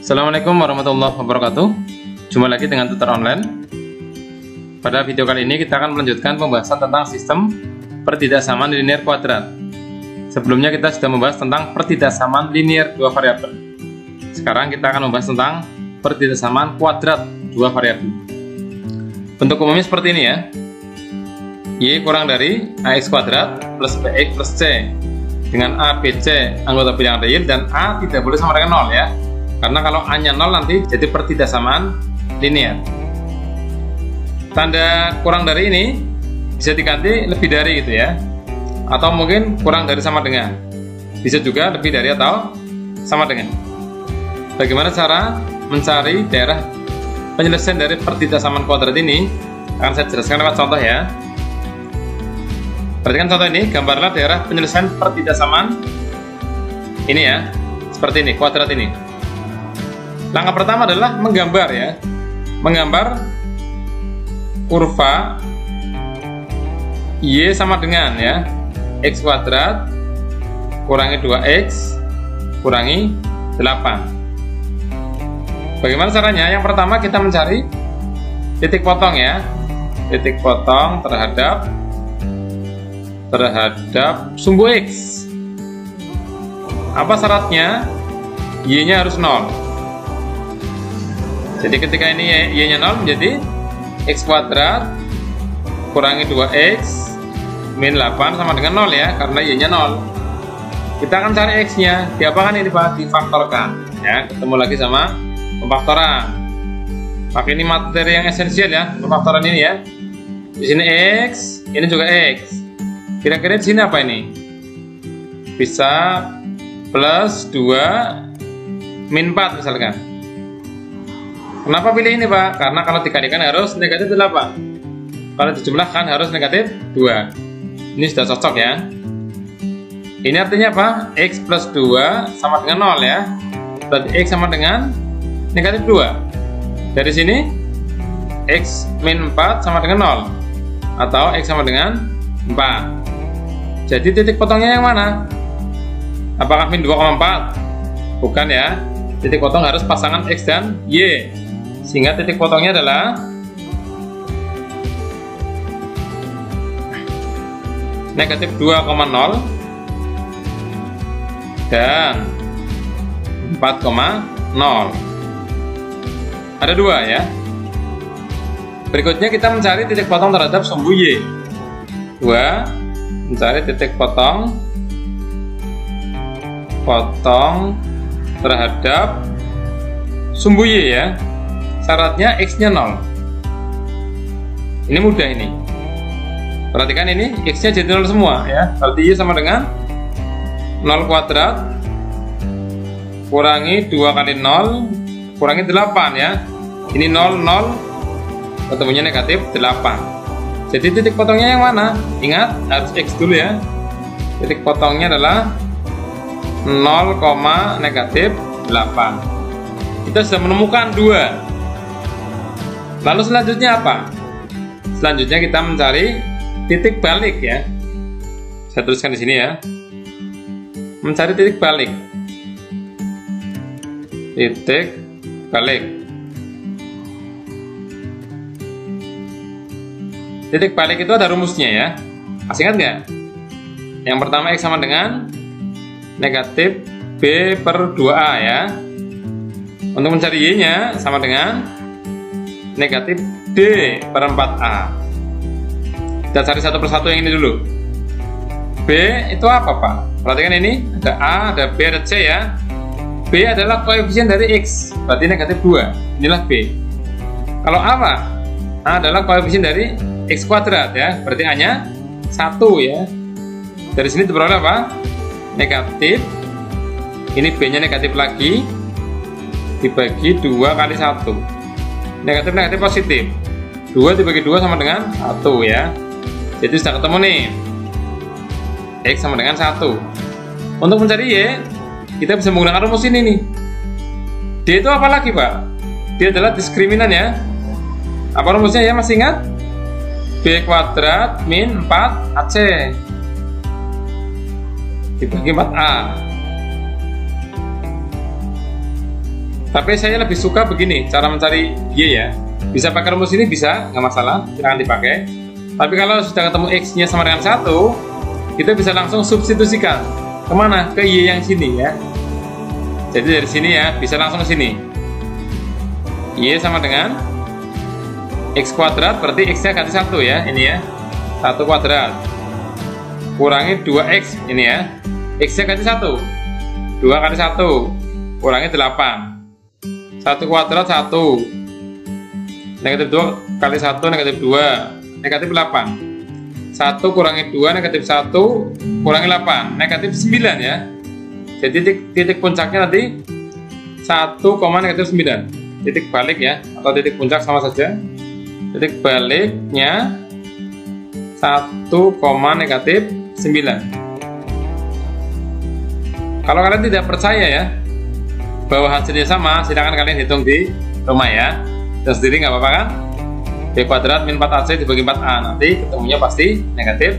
Assalamualaikum warahmatullahi wabarakatuh. Jumpa lagi dengan tutor online. Pada video kali ini kita akan melanjutkan pembahasan tentang sistem pertidaksamaan linear kuadrat. Sebelumnya kita sudah membahas tentang pertidaksamaan linear dua variabel. Sekarang kita akan membahas tentang pertidaksamaan kuadrat dua variabel. Bentuk umumnya seperti ini ya. Y kurang dari ax kuadrat plus bx plus c, dengan a, b, c anggota bilangan real dan a tidak boleh sama dengan 0 ya. Karena kalau A-nya 0 nanti jadi pertidaksamaan linear. Tanda kurang dari ini bisa diganti lebih dari gitu ya. Atau mungkin kurang dari sama dengan. Bisa juga lebih dari atau sama dengan. Bagaimana cara mencari daerah penyelesaian dari pertidaksamaan kuadrat ini? Akan saya jelaskan lewat contoh ya. Perhatikan contoh ini, gambarlah daerah penyelesaian pertidaksamaan ini ya. Seperti ini, kuadrat ini. Langkah pertama adalah menggambar ya. Menggambar kurva Y sama dengan ya X kuadrat kurangi 2X kurangi 8. Bagaimana caranya? Yang pertama kita mencari titik potong ya. Titik potong terhadap sumbu X. Apa syaratnya? Y-nya harus 0. Jadi ketika ini Y-nya 0 menjadi X kuadrat kurangi 2X min 8 sama dengan 0 ya, karena Y-nya 0. Kita akan cari X-nya. Diapakan ini Pak? Difaktorkan ya. Ketemu lagi sama pemfaktoran. Pakai ini materi yang esensial ya, pemfaktoran ini ya. Di sini X, ini juga X. Kira-kira di sini apa ini? Bisa plus 2 min 4 misalkan. Kenapa pilih ini Pak? Karena kalau dikalikan harus negatif 8. Kalau dijumlahkan harus negatif 2. Ini sudah cocok ya. Ini artinya apa? X plus 2 sama dengan 0 ya. Berarti X sama dengan negatif 2. Dari sini X min 4 sama dengan 0. Atau X sama dengan 4. Jadi titik potongnya yang mana? Apakah min 2,4? Bukan ya. Titik potong harus pasangan X dan Y. Sehingga titik potongnya adalah negatif 2,0 dan 4,0. Ada dua ya. Berikutnya kita mencari titik potong terhadap sumbu Y. Mencari titik potong terhadap sumbu Y ya. Syaratnya X-nya 0. Ini mudah ini. Perhatikan ini X-nya jadi 0 semua ya. Berarti Y sama dengan 0 kuadrat kurangi 2 kali 0 kurangi 8 ya. Ini 0, 0 ketemunya negatif 8. Jadi titik potongnya yang mana? Ingat harus X dulu ya. Titik potongnya adalah 0, negatif 8. Kita sudah menemukan 2. Lalu selanjutnya apa? Selanjutnya kita mencari titik balik ya. Saya tuliskan di sini ya. Mencari titik balik. Titik balik. Titik balik itu ada rumusnya ya. Masih ingat nggak? Yang pertama X sama dengan negatif B per 2A ya. Untuk mencari Y-nya sama dengan negatif D per 4A. Kita cari satu persatu yang ini dulu. B itu apa Pak? Perhatikan ini, ada A, ada B, ada C ya. B adalah koefisien dari X, berarti negatif 2. Inilah B. Kalau A Pak? A adalah koefisien dari X kuadrat ya, berarti A-nya 1 ya. Dari sini diperoleh apa? Negatif. Ini B-nya negatif lagi, dibagi 2 kali 1. Negatif positif. 2 dibagi 2 sama dengan 1 ya. Jadi sudah ketemu nih. X sama dengan 1. Untuk mencari Y, kita bisa menggunakan rumus ini nih. D itu apa lagi Pak? D adalah diskriminan ya. Apa rumusnya ya, masih ingat? B kuadrat min 4AC dibagi 4A. Tapi saya lebih suka begini cara mencari Y ya. Bisa pakai rumus ini, bisa, nggak masalah, silahkan dipakai. Tapi kalau sudah ketemu X-nya sama dengan 1, kita bisa langsung substitusikan. Kemana? Ke Y yang sini ya. Jadi dari sini ya, bisa langsung ke sini. Y sama dengan X kuadrat, berarti X-nya ganti 1 ya, ini ya. 1 kuadrat. Kurangi 2X, ini ya. X-nya ganti 1. 2 kali 1. Kurangi 8. 1 kuadrat 1. Negatif 2 kali 1 negatif 2. Negatif 8. 1 kurangi 2 negatif 1 kurangi 8. Negatif 9 ya. Jadi titik puncaknya nanti 1, negatif 9. Titik balik ya, atau titik puncak sama saja. Titik baliknya 1, negatif 9. Kalau kalian tidak percaya ya bahwa hasilnya sama, silakan kalian hitung di rumah ya. Dan sendiri nggak apa-apa kan? B kuadrat min 4AC dibagi 4A, nanti ketemunya pasti negatif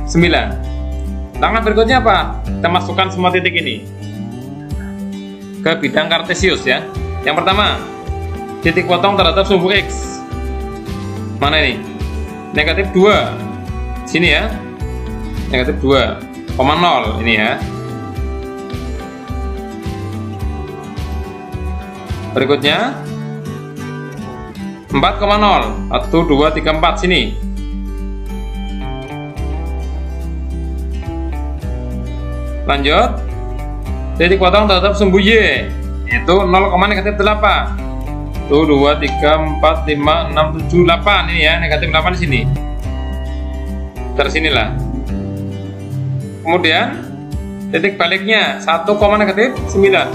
9. Langkah berikutnya apa? Kita masukkan semua titik ini ke bidang kartesius ya. Yang pertama, titik potong terhadap sumbu X. Mana ini? Negatif 2. Sini ya. Negatif 2,0 ini ya. Berikutnya 4,0. 1, 2, 3, 4 sini. Lanjut, titik potong terhadap sumbu Y, yaitu 0, negatif 8. 1, 2, 3, 4, 5, 6, 7, 8 ini ya, negatif 8 di sini. Tersinilah. Kemudian titik baliknya 1, negatif 9.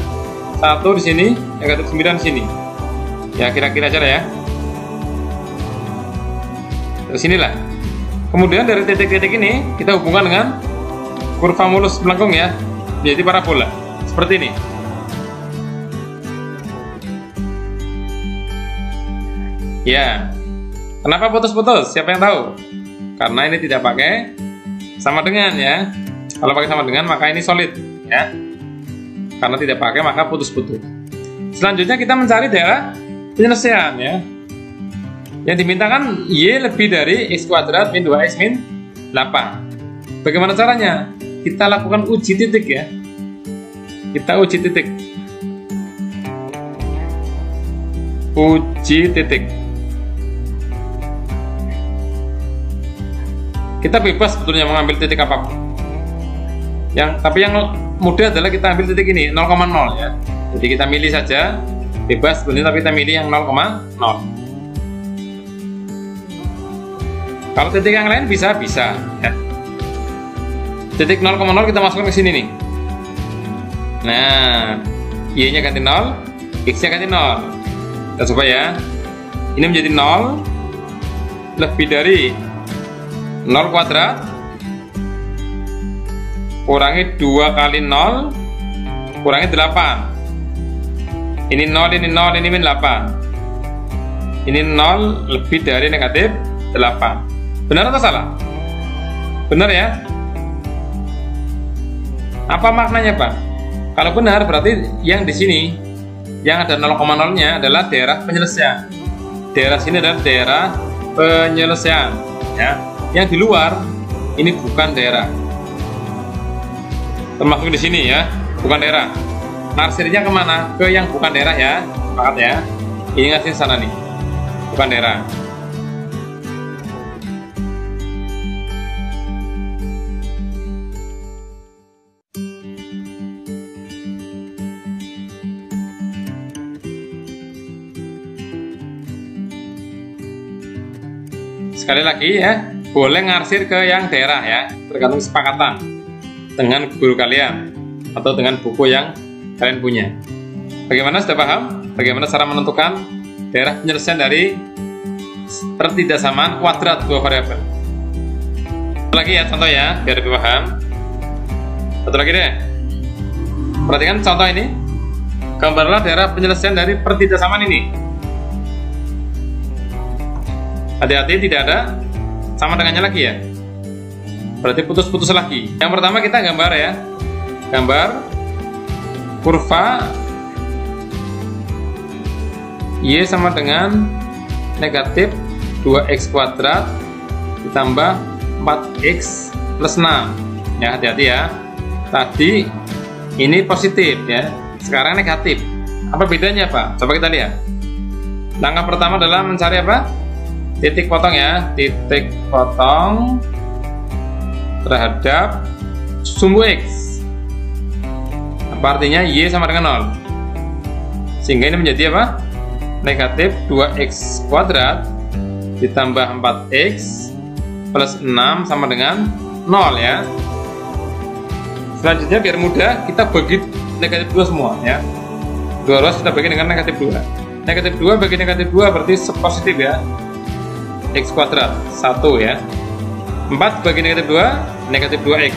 1 di sini, negatif 9 di sini. Ya kira-kira aja lah ya. Terus sinilah. Kemudian dari titik-titik ini kita hubungkan dengan kurva mulus melengkung ya, jadi parabola seperti ini. Ya, kenapa putus-putus? Siapa yang tahu? Karena ini tidak pakai sama dengan ya. Kalau pakai sama dengan maka ini solid ya. Karena tidak pakai maka putus-putus. Selanjutnya kita mencari daerah penyelesaian ya. Yang dimintakan Y lebih dari X kuadrat min 2X min 8. Bagaimana caranya? Kita lakukan uji titik ya. Kita uji titik. Uji titik. Kita bebas sebetulnya mengambil titik apapun. Tapi yang mudah adalah kita ambil titik ini 0,0 ya. Jadi kita milih saja, bebas sebetulnya, tapi kita milih yang 0,0. Kalau titik yang lain bisa ya. Titik 0,0 kita masukkan ke sini nih. Nah, Y-nya ganti 0, X-nya ganti 0. Kita coba ya. Ini menjadi 0 lebih dari 0 kuadrat kurangi 2 kali 0 kurangi 8. Ini 0, ini 0, ini min 8. Ini 0 lebih dari negatif 8. Benar atau salah? Benar ya? Apa maknanya Pak? Kalau benar berarti yang di sini yang ada 0,0-nya adalah daerah penyelesaian. Daerah sini adalah daerah penyelesaian ya. Yang di luar ini bukan daerah. Termasuk di sini ya, bukan daerah. Narsirnya kemana? Ke yang bukan daerah ya, sepakat ya. Ini ngasih sana nih, bukan daerah. Sekali lagi ya, boleh ngarsir ke yang daerah ya, tergantung kesepakatan dengan guru kalian atau dengan buku yang kalian punya. Bagaimana, sudah paham? Bagaimana cara menentukan daerah penyelesaian dari pertidaksamaan kuadrat dua variabel? Satu lagi ya contoh ya, biar lebih paham. Satu lagi deh. Perhatikan contoh ini. Gambarlah daerah penyelesaian dari pertidaksamaan ini. Hati-hati tidak ada sama dengannya lagi ya. Berarti putus-putus lagi. Yang pertama kita gambar ya. Gambar kurva Y sama dengan negatif 2x kuadrat ditambah 4x plus 6. Ya, hati-hati ya. Tadi ini positif ya, sekarang negatif. Apa bedanya Pak? Coba kita lihat. Langkah pertama adalah mencari apa? Titik potong ya, titik potong terhadap sumbu X. Apa artinya? Y sama dengan 0. Sehingga ini menjadi apa? Negatif 2x kuadrat ditambah 4x plus 6 sama dengan 0 ya. Selanjutnya biar mudah kita bagi negatif 2 semua ya. 2 kita bagi dengan negatif 2. Negatif 2 bagi negatif 2 berarti positif ya. X kuadrat 1 ya. 4 bagi negatif 2 negatif 2x.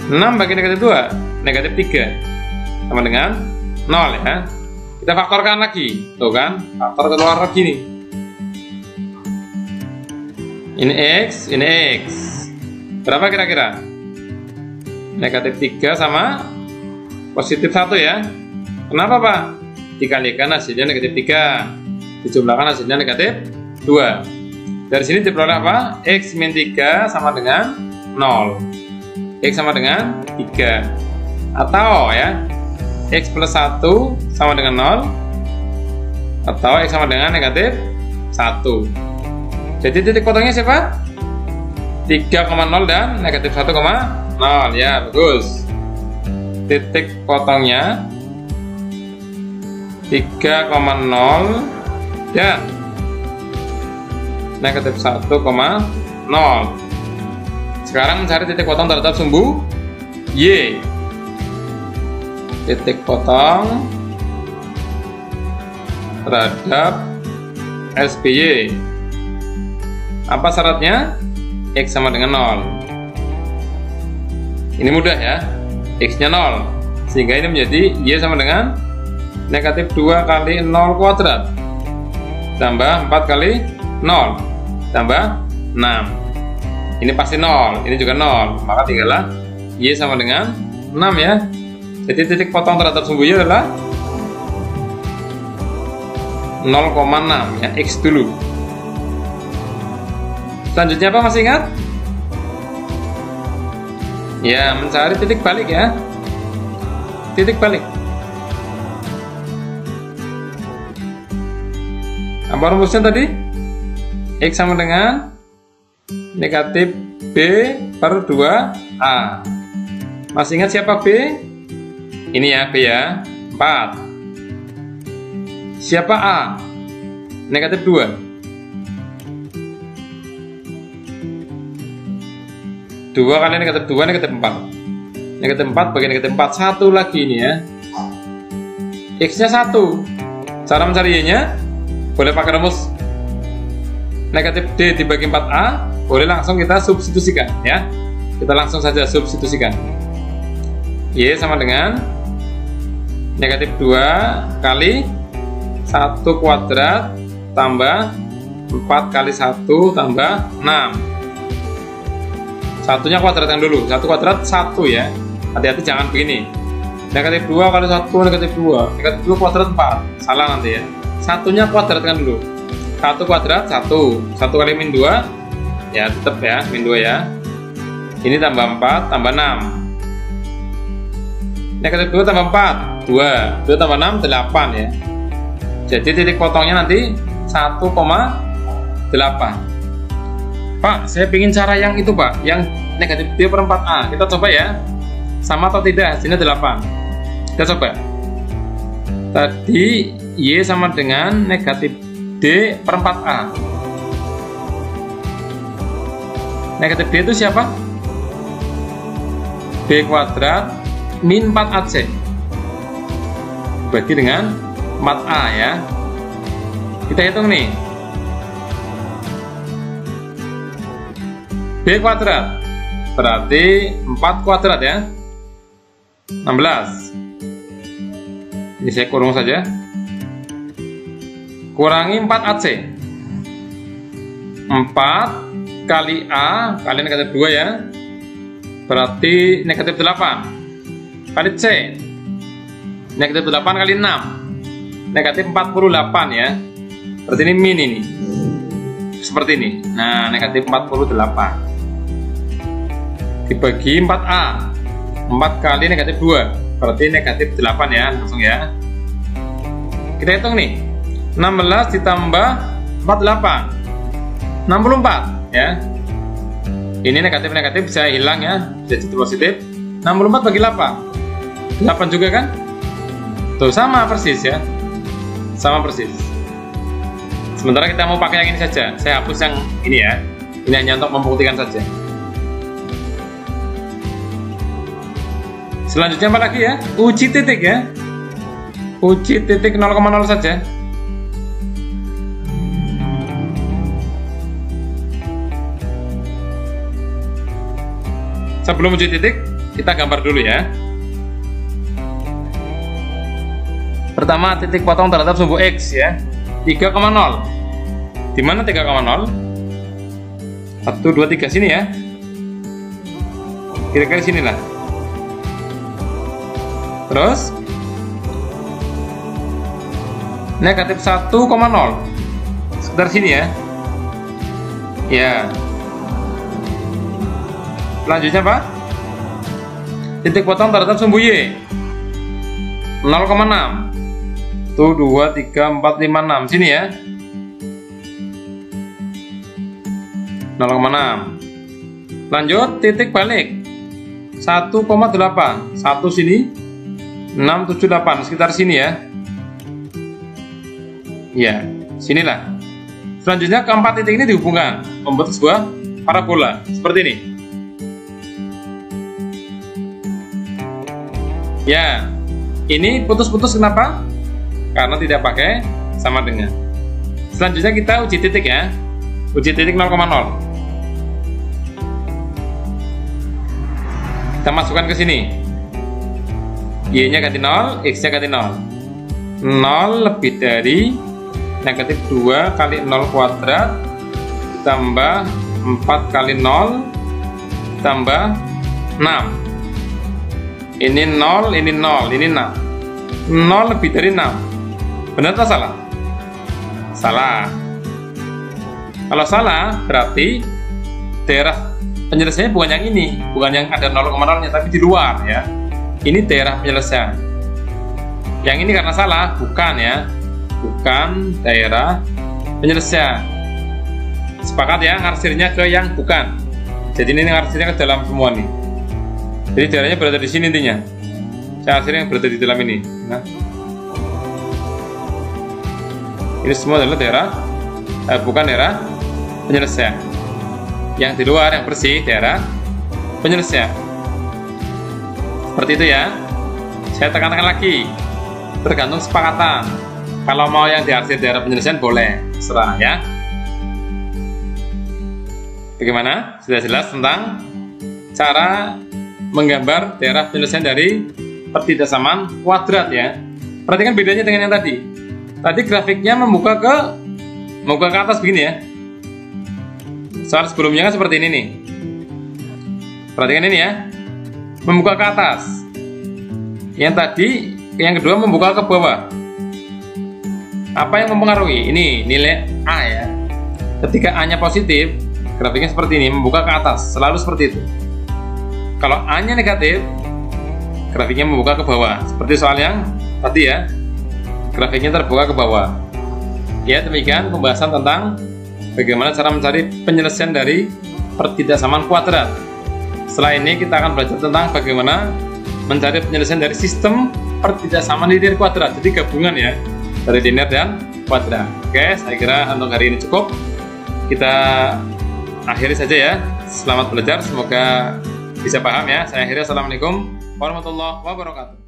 6 bagi negatif 2 negatif 3 sama dengan 0 ya. Kita faktorkan lagi, tuh kan, faktor keluar lagi nih. Ini X, ini X. Berapa kira-kira? Negatif 3 sama positif 1 ya. Kenapa Pak? Dikalikan hasilnya negatif 3, dijumlahkan hasilnya negatif 2. Dari sini diperoleh apa? X min 3 sama dengan 0. X sama dengan 3. Atau ya, X plus 1 sama dengan 0, atau X sama dengan negatif 1. Jadi titik potongnya siapa? 3,0 dan negatif 1,0 ya, bagus. Titik potongnya 3,0 dan negatif 1,0. Sekarang mencari titik potong terhadap sumbu Y. Titik potong terhadap SPY. Apa syaratnya? X sama dengan 0. Ini mudah ya. X nya 0, sehingga ini menjadi Y sama dengan negatif 2 kali 0 kuadrat tambah 4 kali 0 tambah 6. Ini pasti 0, ini juga 0, maka tinggallah Y sama dengan 6 ya. Jadi titik potong terhadap sumbu Y adalah 0,6 ya, X dulu. Selanjutnya apa, masih ingat? Ya, mencari titik balik ya. Titik balik. Apa rumusnya tadi? X sama dengan negatif B per 2A. Masih ingat siapa B? Ini ya, B ya, 4. Siapa A? Negatif 2. Dua kali negatif 2, negatif 4. Negatif 4 bagi negatif 4, 1 lagi ini ya. X nya 1. Cara mencari Y nya boleh pakai rumus negatif D dibagi 4A, boleh langsung kita substitusikan ya. Kita langsung saja substitusikan. Y sama dengan negatif 2 kali 1 kuadrat tambah 4 kali 1 tambah 6. Satunya kuadratkan dulu. 1 kuadrat 1 ya. Hati-hati jangan begini. Negatif 2 kali 1 negatif 2. Negatif 2 kuadrat 4. Salah nanti ya. Satunya kuadratkan dulu. 1 kuadrat 1. 1 kali min 2 ya, tetap ya, min 2 ya. Ini tambah 4 tambah 6. Negatif 2 tambah 4 2. 2 tambah 6 8 ya. Jadi titik potongnya nanti 1,8. Pak, saya ingin cara yang itu Pak, yang negatif D per 4A. Kita coba ya, sama atau tidak hasilnya 8. Kita coba. Tadi Y sama dengan negatif D per 4A. Negatif D itu siapa? B kuadrat min 4AC bagi dengan 4A ya. Kita hitung nih. B kuadrat berarti 4 kuadrat ya, 16. Ini saya kurung saja. Kurangi 4AC. 4 kali A kali negatif 2 ya, berarti negatif 8 kali C, negatif 8 kali 6 negatif 48 ya. Berarti ini min ini. Seperti ini. Nah, negatif 48. Dibagi 4A. 4 kali negatif 2. Berarti negatif 8 ya, langsung ya. Kita hitung nih. 16 ditambah 48. 64 ya. Ini negatif-negatif bisa hilang ya, bisa jadi positif. 64 bagi 8 juga kan? Tuh sama persis ya. Sama persis. Sementara kita mau pakai yang ini saja. Saya hapus yang ini ya. Ini hanya untuk membuktikan saja. Selanjutnya apa lagi ya? Uji titik ya. Uji titik 0,0 saja. Sebelum uji titik, kita gambar dulu ya. Pertama, titik potong terhadap sumbu X ya. 3,0. Di mana 3,0? 1, 2, 3 sini ya. Kira-kira sini lah. Terus negatif 1,0 sekitar sini ya. Ya. Selanjutnya apa? Titik potong terhadap sumbu Y 0,6. Tuh 2, 3, 4, 5, 6 sini ya. 0,6. Lanjut titik balik 1,8. 1 sini 6, 7, 8 sekitar sini ya. Ya, sinilah. Selanjutnya keempat titik ini dihubungkan membuat sebuah parabola seperti ini. Ya, ini putus-putus kenapa? Karena tidak pakai sama dengan. Selanjutnya kita uji titik ya. Uji titik 0,0. Kita masukkan ke sini. Y-nya ganti 0, X-nya ganti 0. 0 lebih dari negatif 2 kali 0 kuadrat tambah 4 kali 0 tambah 6. Ini 0, ini 0, ini 6. 0 lebih dari 6. Benar atau salah? Salah. Kalau salah, berarti daerah penyelesaiannya bukan yang ini, bukan yang ada 0,0-nya, tapi di luar ya. Ini daerah penyelesaian. Yang ini karena salah, bukan ya. Bukan daerah penyelesaian. Sepakat ya, ngarsirnya ke yang bukan. Jadi ini ngarsirnya ke dalam semua nih. Jadi daerahnya berada di sini intinya. Ngarsirnya yang berada di dalam ini. Nah. Ini semua adalah daerah bukan daerah penyelesaian. Yang di luar yang bersih daerah penyelesaian. Seperti itu ya. Saya tekankan lagi. Tergantung kesepakatan. Kalau mau yang diarsir daerah penyelesaian boleh, terserah ya. Bagaimana? Sudah jelas tentang cara menggambar daerah penyelesaian dari pertidaksamaan kuadrat ya. Perhatikan bedanya dengan yang tadi. Tadi grafiknya membuka ke atas begini ya. Soal sebelumnya kan seperti ini nih. Perhatikan ini ya. Membuka ke atas. Yang tadi, yang kedua membuka ke bawah. Apa yang mempengaruhi? Ini nilai A ya. Ketika A-nya positif, grafiknya seperti ini, membuka ke atas, selalu seperti itu. Kalau A-nya negatif, grafiknya membuka ke bawah. Seperti soal yang tadi ya, grafiknya terbuka ke bawah. Ya, demikian pembahasan tentang bagaimana cara mencari penyelesaian dari pertidaksamaan kuadrat. Setelah ini kita akan belajar tentang bagaimana mencari penyelesaian dari sistem pertidaksamaan linear kuadrat. Jadi gabungan ya, dari linear dan kuadrat. Oke, saya kira untuk hari ini cukup. Kita akhiri saja ya. Selamat belajar, semoga bisa paham ya. Saya akhiri. Assalamualaikum warahmatullahi wabarakatuh.